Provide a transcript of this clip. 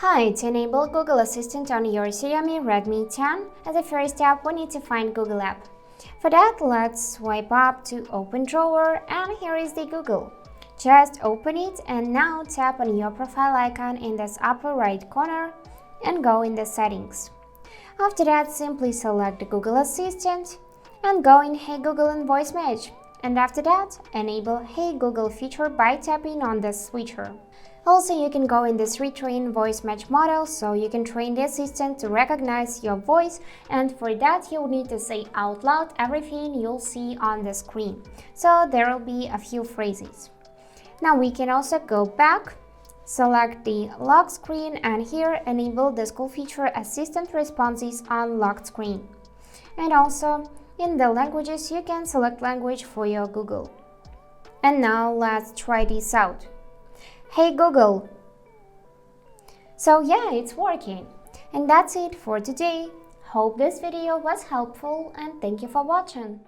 Hi, to enable Google Assistant on your Xiaomi Redmi 10, as a first step we need to find Google app. For that, let's swipe up to open drawer, and here is the Google. Just open it and now tap on your profile icon in this upper right corner and go in the settings. After that, simply select the Google Assistant and go in Hey Google in voice match. And after that, enable Hey Google feature by tapping on the switcher. Also, you can go in this retrain voice match model, so you can train the assistant to recognize your voice, and for that you'll need to say out loud everything you'll see on the screen. So there will be a few phrases. Now we can also go back, select the lock screen, and here enable the school feature assistant responses on locked screen. And also in the languages you can select language for your Google. And now let's try this out. Hey Google. So yeah, it's working. And that's it for today. Hope this video was helpful and thank you for watching.